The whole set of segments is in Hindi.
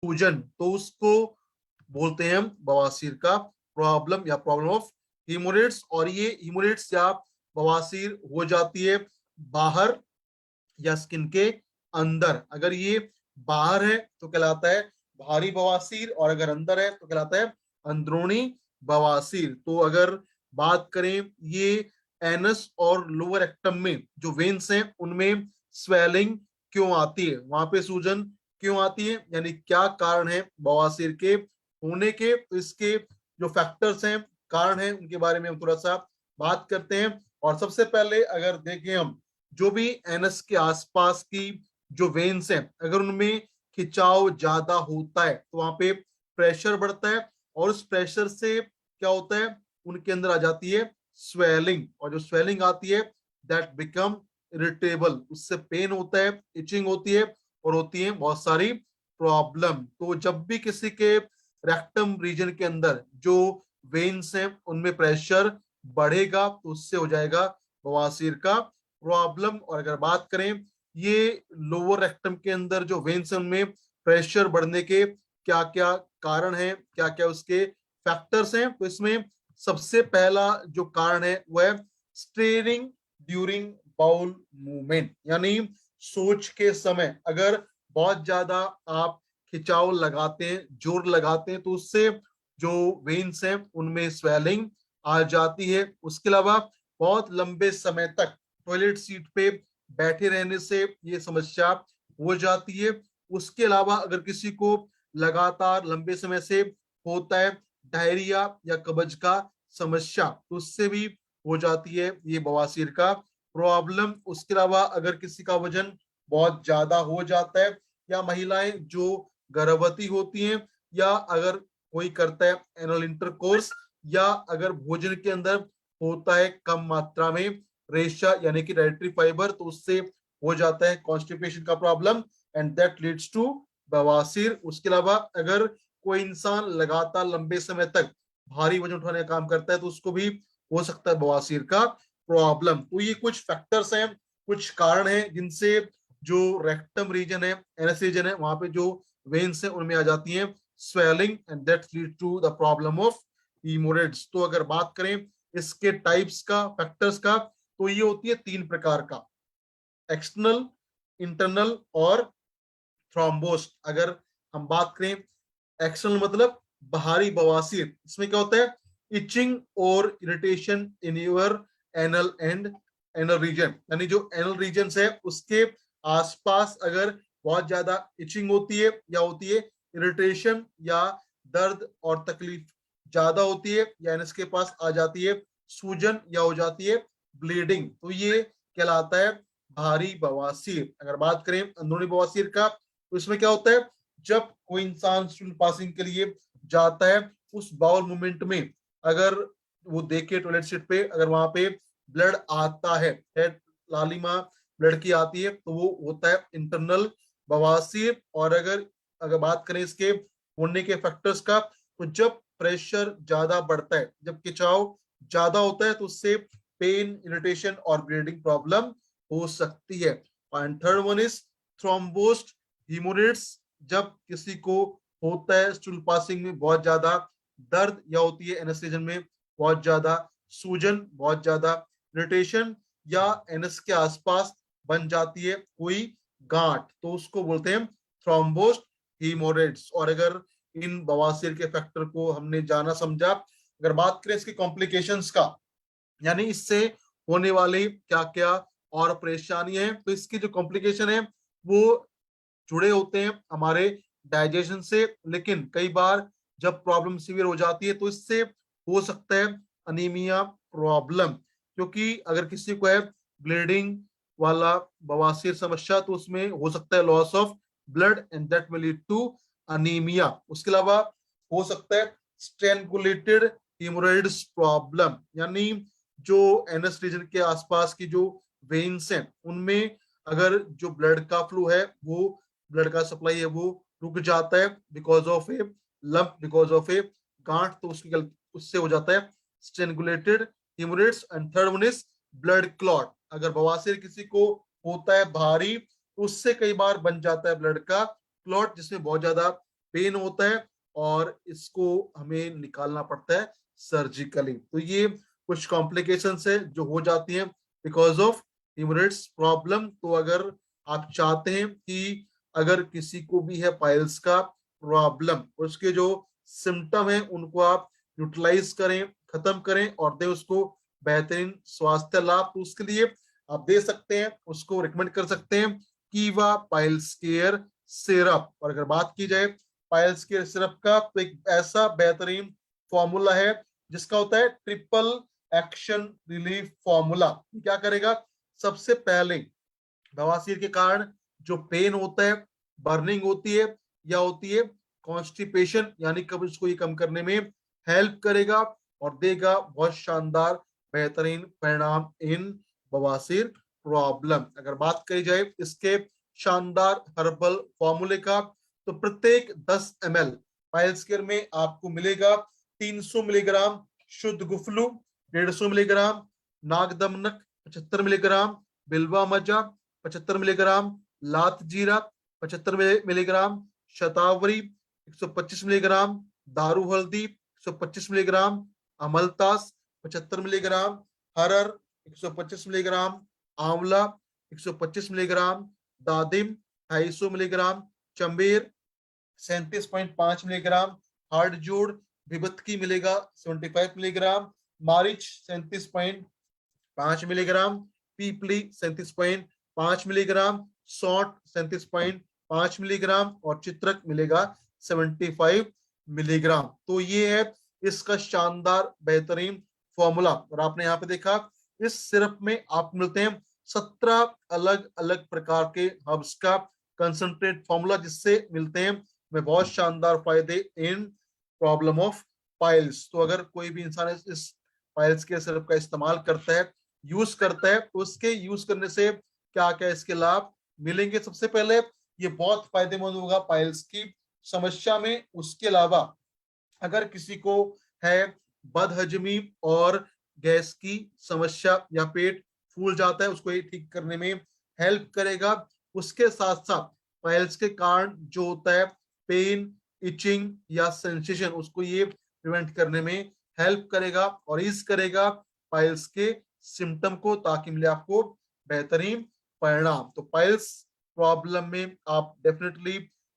सूजन, तो उसको बोलते हैं हम बवासीर का प्रॉब्लम या प्रॉब्लम ऑफ हीमोरेट्स। और ये हीमोरेट्स या बवासीर हो जाती है बाहर या स्किन के अंदर। अगर ये बाहर है तो कहलाता है बाहरी बवासीर, और अगर अंदर है तो कहलाता है अंदरूनी बवासीर। तो अगर बात करें ये एनस और लोअर एक्टम में जो वेन्स हैं उनमें स्वेलिंग क्यों आती है, वहां पे सूजन क्यों आती है, यानी क्या कारण है बवासीर के होने के, तो इसके जो फैक्टर्स हैं, कारण हैं, उनके बारे में हम थोड़ा सा बात करते हैं। और सबसे पहले अगर देखें हम, जो भी एनस के आसपास की जो वेन्स हैं अगर उनमें खिंचाव ज्यादा होता है तो वहां पे प्रेशर बढ़ता है, और उस प्रेशर से क्या होता है, उनके अंदर आ जाती है स्वेलिंग, और जो स्वेलिंग आती है दैट बिकम इरिटेबल, उससे पेन होता है, इचिंग होती है, और होती है बहुत सारी प्रॉब्लम। तो जब भी किसी के रेक्टम रीजन के अंदर जो वेन्स हैं उनमें प्रेशर बढ़ेगा तो उससे हो जाएगा बवासीर का प्रॉब्लम। और अगर बात करें ये लोअर रेक्टम के अंदर जो वेन्स हैं उनमें प्रेशर बढ़ने के क्या क्या कारण हैं, क्या क्या उसके फैक्टर्स हैं, तो इसमें सबसे पहला जो कारण है वह है स्ट्रेनिंग ड्यूरिंग बाउल मूवमेंट, यानी सोच के समय अगर बहुत ज्यादा आप खिंचाव लगाते हैं, जोर लगाते हैं, तो उससे जो वेन्स हैं उनमें स्वेलिंग आ जाती है। उसके अलावा बहुत लंबे समय तक टॉयलेट सीट पे बैठे रहने से ये समस्या हो जाती है। उसके अलावा अगर किसी को लगातार लंबे समय से होता है डायरिया या कब्ज का समस्या, तो उससे भी हो जाती है ये बवासीर का प्रॉब्लम। उसके अलावा अगर किसी का वजन बहुत ज्यादा हो जाता है, या महिलाएं जो गर्भवती होती हैं, या अगर कोई करता है एनल इंटरकोर्स, या अगर भोजन के अंदर होता है कम मात्रा में रेशा यानी कि डाइटरी फाइबर, तो उससे हो जाता है कॉन्स्टिपेशन का problem, and that leads to बवासीर। उसके अलावा अगर कोई इंसान लगातार लंबे समय तक भारी वजन उठाने का काम करता है तो उसको भी हो सकता है बवासीर का प्रॉब्लम। तो ये कुछ फैक्टर्स हैं, कुछ कारण हैं जिनसे जो रेक्टम रीजन है, एनएस रीजन है, वहां पे जो वेन्स है उनमें आ जाती है swelling, and that lead to the problem of haemorrhoids. तो अगर बात करें इसके टाइप्स का, फैक्टर्स का, तो ये होती है तीन प्रकार का, एक्सटर्नल, इंटरनल और थ्रोम्बोस्ट। अगर हम बात करें एक्सटर्नल मतलब बाहरी बवासीर, इसमें क्या होता है इचिंग और irritation in your anal and anal reason, यानी जो एनल रीजन है उसके आसपास अगर बहुत ज्यादा इचिंग होती है, या होती है इरिटेशन, या दर्द और तकलीफ ज्यादा होती है, या इसके पास आ जाती है सूजन, या हो जाती है ब्लीडिंग, तो ये कहलाता है भारी बवासीर। अगर बात करें अंदरूनी बवासीर का, तो इसमें क्या होता है जब कोई इंसान स्टूल पासिंग के लिए जाता है उस बाउल मूवमेंट में अगर वो देखे टॉयलेट सीट पे अगर वहां पे ब्लड आता है, लालिमा ब्लड की आती है, तो वो होता है इंटरनल बवासीर। और अगर अगर बात करें इसके होने के फैक्टर्स का, तो जब प्रेशर ज्यादा बढ़ता है, जब खिंचाव ज्यादा होता है, तो उससे पेन, इरिटेशन और ब्लीडिंग प्रॉब्लम हो सकती है। एंड थर्ड वन इज थ्रोम्बोस्ट हीमोरेट्स, जब किसी को होता है स्टूल पासिंग में बहुत ज्यादा दर्द, या होती है एनस रीजन में बहुत ज्यादा सूजन, बहुत ज्यादा इरिटेशन, या एनस के आसपास बन जाती है कोई गांठ, तो उसको बोलते हैं थ्रोम्बोस्ट हीमोरेट्स। और अगर इन बवासीर के फैक्टर को हमने जाना समझा, अगर बात करें इसके कॉम्प्लिकेशंस का, यानी इससे होने वाली क्या क्या और परेशानियां हैं, तो इसकी जो कॉम्प्लिकेशन है वो जुड़े होते हैं हमारे डाइजेशन से। लेकिन कई बार जब प्रॉब्लम सीवियर हो जाती है तो इससे हो सकता है अनीमिया प्रॉब्लम, क्योंकि अगर किसी को है ब्लीडिंग वाला बवासीर समस्या तो उसमें हो सकता है loss of blood, and that will lead to anaemia. उसके अलावा हो सकता है स्ट्रेंगुलेटेड हेमोरॉइड्स प्रॉब्लम, यानी जो एनस रीजन के आसपास की जो वेन्स हैं उनमें अगर जो ब्लड का फ्लो है, वो ब्लड का सप्लाई है, वो रुक जाता है because of a lump, because of a गांठ, तो उससे हो जाता है strangulated haemorrhoids. And third one is blood clot, अगर बवासीर किसी को होता है भारी तो उससे कई बार बन जाता है ब्लड का क्लॉट, जिसमें बहुत ज्यादा पेन होता है और इसको हमें निकालना पड़ता है सर्जिकली। तो ये कुछ कॉम्प्लिकेशंस है जो हो जाती हैं बिकॉज ऑफ हेमोरेड्स प्रॉब्लम। तो अगर आप चाहते हैं कि अगर किसी को भी है पाइल्स का प्रॉब्लम, उसके जो सिम्टम है उनको आप यूटिलाइज करें, खत्म करें और दे उसको बेहतरीन स्वास्थ्य लाभ, तो उसके लिए आप दे सकते हैं, उसको रिकमेंड कर सकते हैं कीवा पाइल्स केयर सिरप। और अगर बात की जाए पाइल्स केयर सिरप का, तो एक ऐसा बेहतरीन फॉर्मूला है जिसका होता है ट्रिपल एक्शन रिलीफ फॉर्मूला। क्या करेगा, सबसे पहले बवासीर के कारण जो पेन होता है, बर्निंग होती है या होती है कॉन्स्टिपेशन, यानी कब इसको ये कम करने में हेल्प करेगा और देगा बहुत शानदार बेहतरीन परिणाम इन बवासीर प्रॉब्लम। अगर बात करी जाए इसके शानदार हर्बल फॉर्मूले का, तो प्रत्येक 10 ml पाइल्स केयर में आपको मिलेगा 300 मिलीग्राम शुद्ध गुफलू, 150 मिलीग्राम नागदमनक, 75 मिलीग्राम बिल्वा मजा, 75 मिलीग्राम लात जीरा, 75 मिलीग्राम शतावरी, 125 मिलीग्राम दारू हल्दी, 125 मिलीग्राम अमलतास, 75 मिलीग्राम हरर, 125 मिलीग्राम आंवला, 125 मिलीग्राम दादिम, 250 मिलीग्राम चंबेर, 37.5 मिलीग्राम हार्ड जोड़, विबत्की मिलेगा 75 मिलीग्राम, मारिच 37.5 मिलीग्राम, पीपली 37.5 मिलीग्राम, सॉट 37.5 मिलीग्राम और चित्रक मिलेगा 75 मिलीग्राम। तो ये है इसका शानदार बेहतरीन फॉर्मूला। और आपने यहाँ पे देखा इस सिरप में आप मिलते हैं 17 अलग अलग प्रकार के हर्ब्स का कंसंट्रेट फॉर्मूला, जिससे मिलते हैं में बहुत शानदार फायदे इन प्रॉब्लम ऑफ पाइल्स। तो अगर कोई भी इंसान इस पाइल्स के सिरप का इस्तेमाल करता है, यूज करता है, तो उसके यूज करने से क्या क्या इसके लाभ मिलेंगे। सबसे पहले ये बहुत फायदेमंद होगा पाइल्स की समस्या में। उसके अलावा अगर किसी को है बदहजमी और गैस की समस्या या पेट फूल जाता है, उसको ये ठीक करने में हेल्प करेगा। उसके साथ साथ पाइल्स के कारण जो होता है पेन, इचिंग या सेंसेशन, उसको ये प्रिवेंट करने में हेल्प करेगा और इस करेगा पाइल्स के सिम्टम को, ताकि मिले आपको बेहतरीन परिणाम। तो पाइल्स प्रॉब्लम में आप डेफिनेटली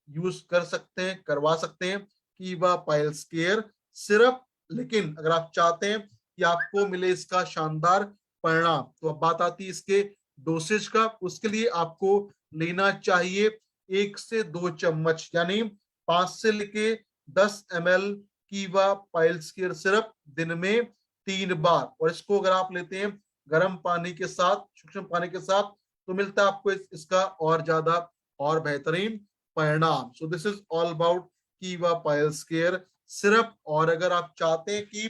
यूज कर सकते हैं, करवा सकते हैं कीवा पाइल्स केयर सिरप। लेकिन अगर आप चाहते हैं कि आपको मिले इसका शानदार परिणाम, तो अब बात आती है इसके डोसेज का। उसके लिए आपको लेना चाहिए 1 से 2 चम्मच, यानी 5 से लेके 10 ml कीवा पाइल्स केयर सिरप दिन में 3 बार। और इसको अगर आप लेते हैं गर्म पानी के साथ, सूक्ष्म पानी के साथ, तो मिलता है आपको इसका और ज्यादा और बेहतरीन परिणाम। So this is all about कीवा पाइल्स केयर सिरप। और अगर आप चाहते हैं कि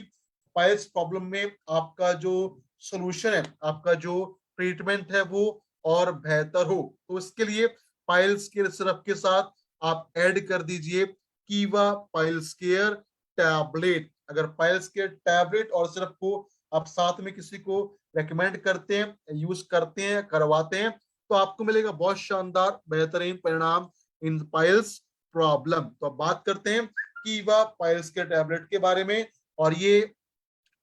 पाइल्स प्रॉब्लम में आपका जो सोल्यूशन है, आपका जो ट्रीटमेंट है वो और बेहतर हो, तो इसके लिए पाइल्स केयर सिरप के साथ आप ऐड कर दीजिए कीवा पाइल्स केयर टैबलेट। अगर पाइल्स केयर टैबलेट और सिरप को आप साथ में किसी को रेकमेंड करते हैं, यूज करते हैं, करवाते हैं, तो आपको मिलेगा बहुत शानदार बेहतरीन परिणाम इन पाइल्स प्रॉब्लम। तो अब बात करते हैं कीवा पाइल्स के टैबलेट के बारे में। और ये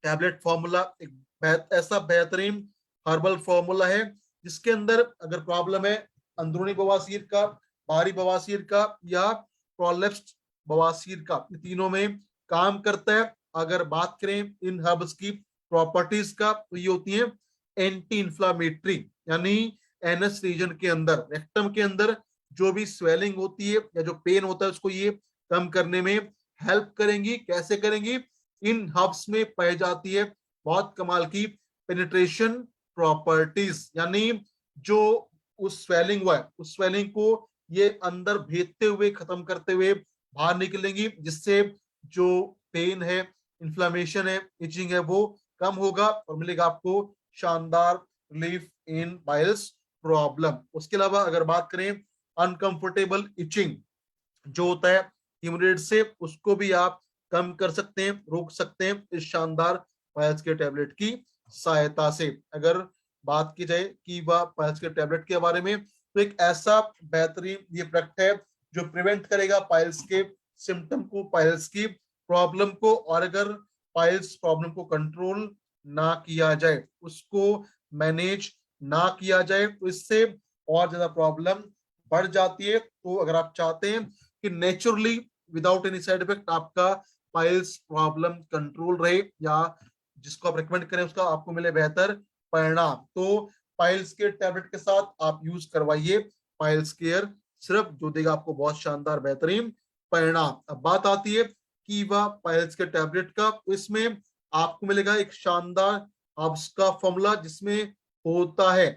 टैबलेट फॉर्मूला एक ऐसा बेहतरीन हर्बल फॉर्मूला है जिसके अंदर अगर प्रॉब्लम है अंदरूनी बवासीर का, बाहरी बवासीर का या प्रोलेप्स्ड बवासीर का, तीनों में काम करता है। अगर बात करें इन हर्ब्स की प्रॉपर्टीज का, तो ये होती है एंटी इंफ्लामेटरी, यानी एनएस रीजन के अंदर, रेक्टम के अंदर जो भी स्वेलिंग होती है या जो पेन होता है उसको ये कम करने में हेल्प करेंगी। कैसे करेंगी, इन हर्ब्स में पाई जाती है बहुत कमाल की पेनिट्रेशन प्रॉपर्टीज, यानी जो उस स्वेलिंग हुआ है उस स्वेलिंग को ये अंदर भेजते हुए, खत्म करते हुए बाहर निकलेंगी, जिससे जो पेन है, इन्फ्लामेशन है, इचिंग है, वो कम होगा और मिलेगा आपको शानदार रिलीफ इन पाइल्स प्रॉब्लम। उसके अलावा अगर बात करें अनकंफर्टेबल इचिंग जो होता है हीमोरेड से, उसको भी आप कम कर सकते हैं, रोक सकते हैं इस शानदार पाइल्स के टैबलेट की सहायता से। अगर बात की जाए कि वह पाइल्स के टैबलेट के बारे में, तो एक ऐसा बेहतरीन ये प्रोडक्ट है जो प्रिवेंट करेगा पाइल्स के सिम्टम को, पाइल्स की प्रॉब्लम को, और अगर पाइल्स प्रॉब्लम को कंट्रोल ना किया जाए, उसको मैनेज ना किया जाए, तो इससे और ज्यादा प्रॉब्लम बढ़ जाती है। तो अगर आप चाहते हैं कि naturally without any side effect आपका पाइल्स प्रॉब्लम कंट्रोल रहे, या जिसको आप रिकमेंड करें उसका आपको मिले बेहतर परिणाम, तो पाइल्स के टैबलेट के साथ आप यूज करवाइए पाइल्स केयर सिर्फ, जो देगा आपको बहुत शानदार बेहतरीन परिणाम। अब बात आती है कि वह पाइल्स के टैबलेट का, तो इसमें आपको मिलेगा एक शानदार हर्ब्स का फॉर्मूला, जिसमें होता है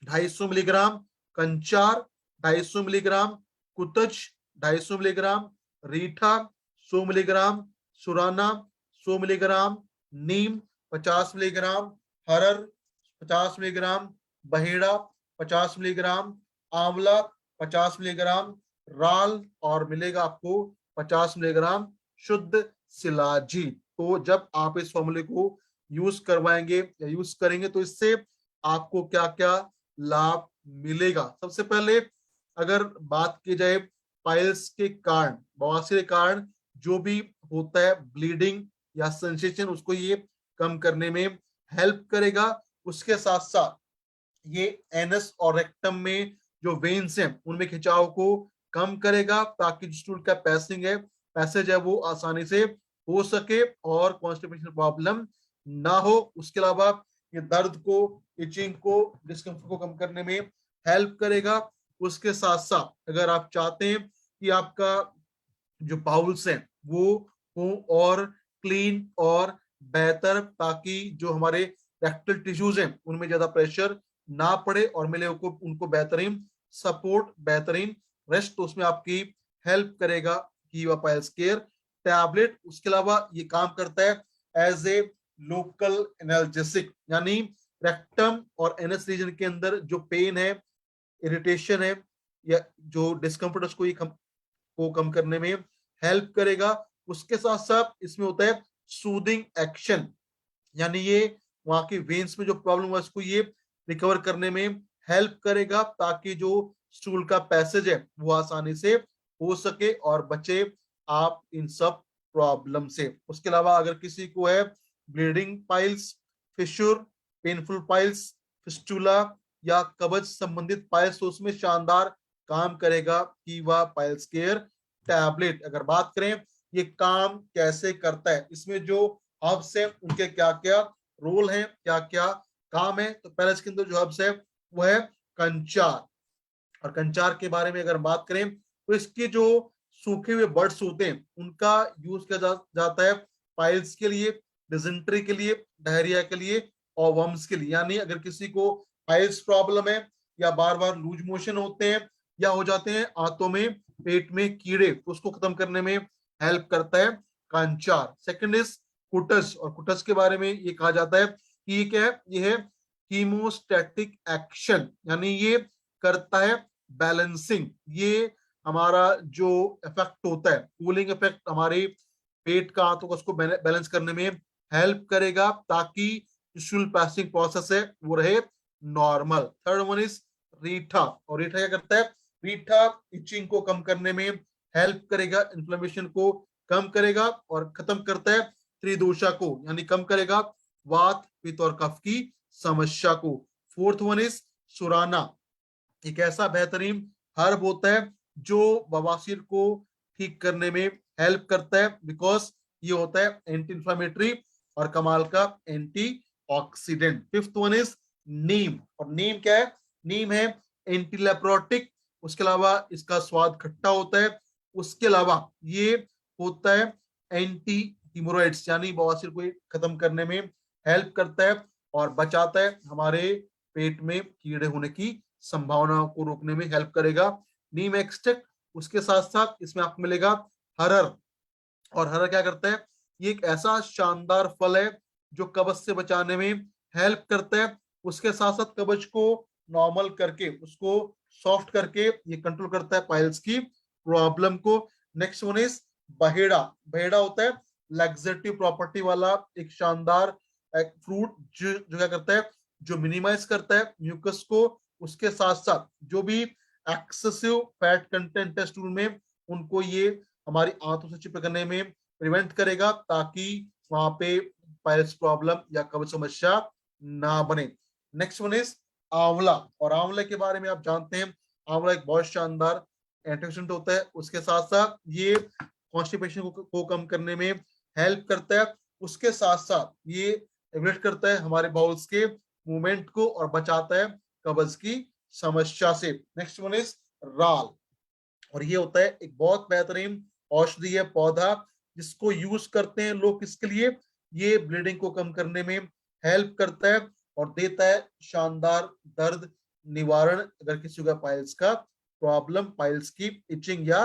250 मिलीग्राम कंचार, 250 मिलीग्राम कुतज, 250 मिलीग्राम रीठा, 100 मिलीग्राम सुराना, 100 मिलीग्राम नीम, 50 मिलीग्राम हरर, 50 मिलीग्राम बहेड़ा, 50 मिलीग्राम आंवला, 50 मिलीग्राम राल, और मिलेगा आपको 50 मिलीग्राम शुद्ध सिलाजी। तो जब आप इस फॉर्मूले को यूज करवाएंगे या यूज करेंगे, तो इससे आपको क्या क्या लाभ मिलेगा। सबसे पहले अगर बात की जाए पाइल्स के कारण, बवासीर के कारण जो भी होता है ब्लीडिंग या सेंसेशन, उसको ये कम करने में हेल्प करेगा। उसके साथ साथ ये एनस और रेक्टम में जो वेन्स हैं उनमें खिंचाव को कम करेगा, ताकि जो स्टूल का पैसेज है वो आसानी से हो सके और कॉन्स्टिपेशन प्रॉब्लम ना हो। उसके अलावा ये दर्द को, इचिंग को, डिस्कम्फर्ट को कम करने में हेल्प करेगा। उसके साथ साथ अगर आप चाहते हैं कि आपका जो बाउल्स हैं वो हो और क्लीन और बेहतर, ताकि जो हमारे रेक्टल टिश्यूज हैं उनमें ज्यादा प्रेशर ना पड़े और मिले उनको बेहतरीन सपोर्ट, बेहतरीन रेस्ट, तो उसमें आपकी हेल्प करेगा कीवा पाइल्स केयर टैबलेट। उसके अलावा ये काम करता है एज ए लोकल एनाल्जेसिक, यानी रेक्टम और एनएस रीजन के अंदर जो पेन है, इरिटेशन है, या जो डिस्कम्फर्ट, उसको को कम करने में हेल्प करेगा। उसके साथ साथ इसमें होता है सूदिंग एक्शन, यानी ये वहां की वेन्स में जो प्रॉब्लम है उसको ये रिकवर करने में हेल्प करेगा, ताकि जो स्टूल का पैसेज है वो आसानी से हो सके और बचे आप इन सब प्रॉब्लम से। उसके अलावा अगर किसी को है bleeding piles, fissure, painful piles, fistula या कब्ज संबंधित पाइल्स, तो उसमें शानदार काम करेगा कीवा पाइल्स केयर टैबलेट। अगर बात करें ये काम कैसे करता है, इसमें जो हर्ब्स है उनके क्या क्या रोल है, क्या क्या काम है, तो पहले इसके अंदर जो हर्ब्स है वो है कंचार। और कंचार के बारे में अगर बात करें तो इसके जो सूखे हुए बर्ड्स होते हैं उनका यूज किया जाता है पाइल्स के लिए, डिजेंट्री के लिए, डायरिया के लिए और वर्म्स के लिए। यानी अगर किसी को पाइल्स प्रॉब्लम है या बार बार लूज मोशन होते हैं या हो जाते हैं आंतों में, पेट में कीड़े, तो उसको खत्म करने में हेल्प करता है कंचार। सेकंड इज कुटस, और कुटस के बारे में ये कहा जाता है कि ये क्या है, ये है कीमोस्टैटिक एक्शन, यानी ये करता है बैलेंसिंग। ये हमारा जो इफेक्ट होता है, कूलिंग इफेक्ट, हमारे पेट का, आंतों का, उसको बैलेंस करने में हेल्प करेगा, ताकि स्टूल पासिंग प्रोसेस है वो रहे नॉर्मल। थर्ड वन इज रीठा, और रीठा क्या करता है, रीठा इचिंग को कम करने में हेल्प करेगा, इन्फ्लेमेशन को कम करेगा और खत्म करता है त्रिदोषा को, यानी कम करेगा वात, पित्त और कफ की समस्या को। फोर्थ वन इज सुराना, एक ऐसा बेहतरीन हर्ब होता है जो बवासीर को ठीक करने में हेल्प करता है, बिकॉज ये होता है एंटी इंफ्लेमेटरी और कमाल का antioxidant. Fifth one is neem, और नीम क्या है, नीम है एंटी लेप्रोटिक, उसके अलावा इसका स्वाद खट्टा होता है, उसके अलावा ये होता है एंटी हिमोरॉइड्स, यानी बवासीर को खत्म करने में हेल्प करता है और बचाता है, हमारे पेट में कीड़े होने की संभावना को रोकने में हेल्प करेगा नीम एक्सट्रैक्ट। उसके साथ साथ इसमें आपको मिलेगा हरर, और हरर क्या करता है, ये एक ऐसा शानदार फल है जो कब्ज से बचाने में हेल्प करता है। उसके साथ साथ कब्ज को नॉर्मल करके, उसको सॉफ्ट करके ये कंट्रोल करता है पाइल्स की प्रॉब्लम को। नेक्स्ट वन इज बहेड़ा, बहेड़ा होता है लैक्सेटिव प्रॉपर्टी वाला एक शानदार फ्रूट, जो क्या करता है, जो मिनिमाइज करता है म्यूकस को। उसके साथ साथ जो भी एक्सेसिव फैट कंटेंट है स्टूल में, उनको ये हमारी आंतों से चिपकने में प्रिवेंट करेगा, ताकि वहां पे पायल्स प्रॉब्लम या कब्ज समस्या ना बने। नेक्स्ट वन इज आंवला। और आंवले के बारे में आप जानते हैं, आंवला एक बहुत शानदार एंटीऑक्सीडेंट होता है। उसके साथ साथ ये कॉन्स्टिपेशन को कम करने में हेल्प करता है। उसके साथ साथ ये रेगुलेट करता है हमारे बाउल्स के मूवमेंट को और बचाता है कब्ज की समस्या से। नेक्स्ट वन इज राल। और ये होता है एक बहुत बेहतरीन औषधीय पौधा, जिसको यूज करते हैं लोग किसके लिए, ये ब्लीडिंग को कम करने में हेल्प करता है और देता है शानदार दर्द निवारण अगर किसी का पाइल्स का प्रॉब्लम, पाइल्स की इचिंग या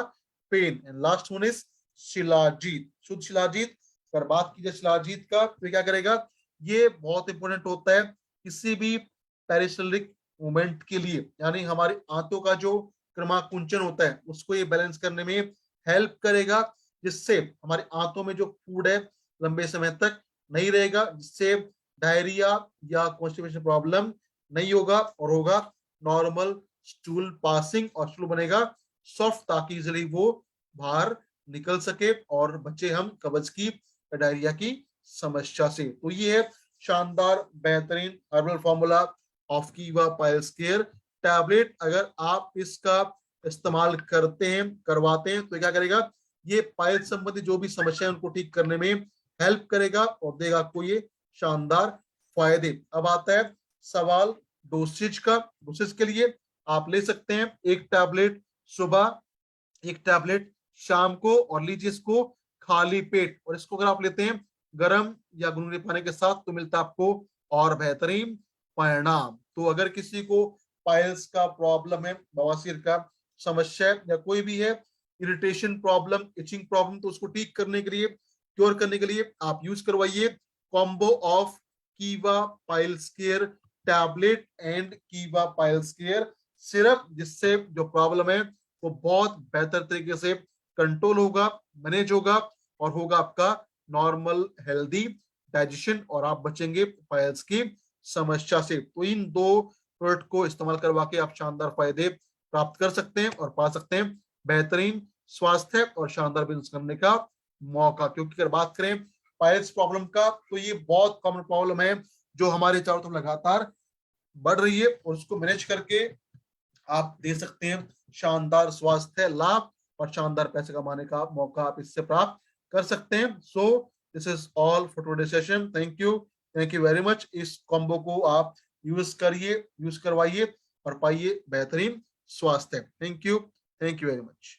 pain. And last one is shilajit. शुद्ध शिलाजीत। अगर बात की जाए शिलाजीत का, तो क्या करेगा, ये बहुत इंपॉर्टेंट होता है किसी भी पेरिसेलिक मूवमेंट के लिए, यानी हमारी आंतों का जो क्रमाकुंचन होता है उसको ये बैलेंस करने में हेल्प करेगा, जिससे हमारी आंतों में जो फूड है लंबे समय तक नहीं रहेगा, जिससे डायरिया या कॉन्स्टिपेशन प्रॉब्लम नहीं होगा और होगा नॉर्मल स्टूल पासिंग, और स्टूल बनेगा सॉफ्ट, ताकि इजिली वो बाहर निकल सके और बचे हम कब्ज की, डायरिया की समस्या से। तो ये है शानदार बेहतरीन हर्बल फॉर्मूला ऑफ कीवा पाइल्स केयर टैबलेट। अगर आप इसका इस्तेमाल करते हैं, करवाते हैं, तो क्या करेगा, ये पाइल्स संबंधी जो भी समस्या है उनको ठीक करने में हेल्प करेगा और देगा आपको ये शानदार फायदे। अब आता है सवाल डोसेज का। डोसेज के लिए आप ले सकते हैं एक टैबलेट सुबह, एक टैबलेट शाम को, और लीजिए इसको खाली पेट। और इसको अगर आप लेते हैं गर्म या गुनगुने पानी के साथ, तो मिलता है आपको और बेहतरीन परिणाम। तो अगर किसी को पाइल्स का प्रॉब्लम है, बवासीर का समस्या है, या कोई भी है इरिटेशन प्रॉब्लम, इचिंग प्रॉब्लम, तो उसको ठीक करने के लिए, क्योर करने के लिए आप यूज करवाइए कॉम्बो ऑफ कीवा पाइल्स केयर टैबलेट एंड कीवा पाइल्स केयर सिरप, जिससे जो प्रॉब्लम है वो बहुत बेहतर तरीके से कंट्रोल होगा, मैनेज होगा, और होगा आपका नॉर्मल हेल्दी डाइजेशन, और आप बचेंगे पाइल्स की समस्या से। तो इन दो प्रोडक्ट को इस्तेमाल करवा के आप शानदार फायदे प्राप्त कर सकते हैं और पा सकते हैं बेहतरीन स्वास्थ्य और शानदार बिजनेस करने का मौका। क्योंकि अगर बात करें पाइल्स प्रॉब्लम का, तो ये बहुत कॉमन प्रॉब्लम है जो हमारे चारों तरफ लगातार बढ़ रही है, और उसको मैनेज करके आप दे सकते हैं शानदार स्वास्थ्य लाभ और शानदार पैसे कमाने का मौका आप इससे प्राप्त कर सकते हैं। So this is all for today session. Thank you very much. इस कॉम्बो को आप यूज करिए, यूज करवाइए और पाइए बेहतरीन स्वास्थ्य। Thank you very much.